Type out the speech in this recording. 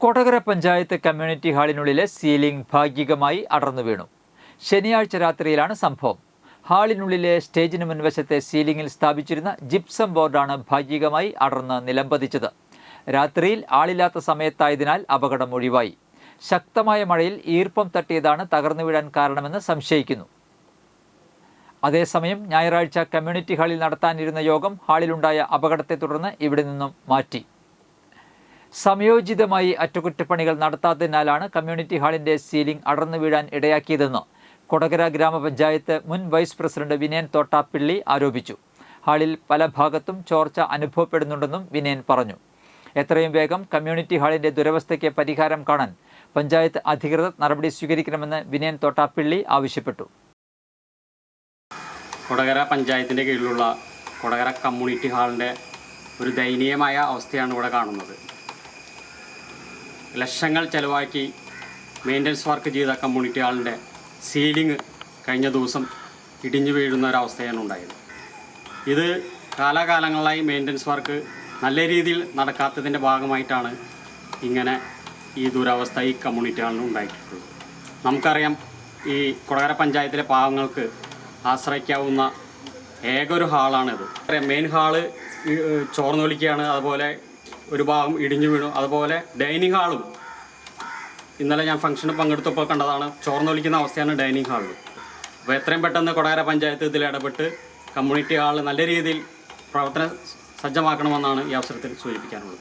Kodakara panchayat community ഹാളിനുള്ളിലെ ceiling ഭാഗികമായി അടർന്നു വീണു. ശനിയാഴ്ച രാത്രിയിലാണ് സംഭവം. ഹാളിനുള്ളിലെ സ്റ്റേജിന് മുൻവശത്തെ സീലിംഗിൽ സ്ഥാപിച്ചിരുന്ന ജിപ്സം ബോർഡാണ് ഭാഗികമായി അടർന്ന് നിലംപതിച്ചത്. രാത്രിയിൽ ആളില്ലാത്ത സമയത്തായതിനാൽ അപകടം ഒഴിവായി. ശക്തമായ മഴയിൽ ഈർപ്പം തട്ടിയതാണ് തകർന്നു വീഴാൻ കാരണമെന്ന് സംശയിക്കുന്നു. അതേസമയം ഞായറാഴ്ച കമ്മ്യൂണിറ്റി ഹാളിൽ നടത്താനിരുന്ന യോഗം ഹാളിലുണ്ടായ അപകടത്തെ തുടർന്ന് ഇവിടെ നിന്നും മാറ്റി. സംയോജിതമായി അറ്റകുറ്റപ്പണികൾ നടത്താത്തതിനാലാണ് കമ്മ്യൂണിറ്റി ഹാളിന്റെ സീലിംഗ് അടർന്നു വീഴാൻ ഇടയാക്കിയതെന്ന് കൊടകര ഗ്രാമപഞ്ചായത്ത് മുൻ വൈസ് പ്രസിഡന്റ് വിനയൻ തോട്ടാപ്പിള്ളി ആരോപിച്ചു. ഹാളിൽ പല ഭാഗത്തും ചോർച്ച അനുഭവപ്പെടുന്നുണ്ടെന്നും വിനയൻ പറഞ്ഞു. എത്രയും വേഗം കമ്മ്യൂണിറ്റി ഹാളിന്റെ ദുരവസ്ഥയ്ക്ക് പരിഹാരം കാണാൻ പഞ്ചായത്ത് അധികൃതർ നടപടി സ്വീകരിക്കണമെന്ന് വിനയൻ തോട്ടാപ്പിള്ളി ആവശ്യപ്പെട്ടു. കൊടകര പഞ്ചായത്തിൻ്റെ കീഴിലുള്ള കൊടകര കമ്മ്യൂണിറ്റി ഹാളിൻ്റെ ഒരു ദയനീയമായ അവസ്ഥയാണ് ഇവിടെ കാണുന്നത്. ലക്ഷങ്ങൾ ചെലവാക്കി മെയിൻ്റനൻസ് വർക്ക് ചെയ്ത കമ്മ്യൂണിറ്റി ഹാളിൻ്റെ സീലിംഗ് കഴിഞ്ഞ ദിവസം ഇടിഞ്ഞു വീഴുന്ന ഒരവസ്ഥയാണ് ഉണ്ടായത്. ഇത് കാലാകാലങ്ങളായി മെയിൻ്റനൻസ് വർക്ക് നല്ല രീതിയിൽ നടക്കാത്തതിൻ്റെ ഭാഗമായിട്ടാണ് ഇങ്ങനെ ഈ ദുരവസ്ഥ ഈ കമ്മ്യൂണിറ്റി ഹാളിന് ഉണ്ടായിട്ടുള്ളത്. നമുക്കറിയാം, ഈ കൊടകര പഞ്ചായത്തിലെ പാവങ്ങൾക്ക് ആശ്രയിക്കാവുന്ന ഏകൊരു ഹാളാണിത്. മെയിൻ ഹാള് ചോർന്നൊലിക്കുകയാണ്, അതുപോലെ ഒരു ഭാഗം ഇടിഞ്ഞു വീണു. അതുപോലെ ഡൈനിങ് ഹാളും ഇന്നലെ ഞാൻ ഫംഗ്ഷന് പങ്കെടുത്തപ്പോൾ കണ്ടതാണ്, ചോർന്നൊലിക്കുന്ന അവസ്ഥയാണ് ഡൈനിങ് ഹാളിൽ. അപ്പോൾ എത്രയും പെട്ടെന്ന് കൊടകര പഞ്ചായത്ത് ഇതിൽ ഇടപെട്ട് കമ്മ്യൂണിറ്റി ഹാൾ നല്ല രീതിയിൽ പ്രവർത്തന സജ്ജമാക്കണമെന്നാണ് ഈ അവസരത്തിൽ സൂചിപ്പിക്കാനുള്ളത്.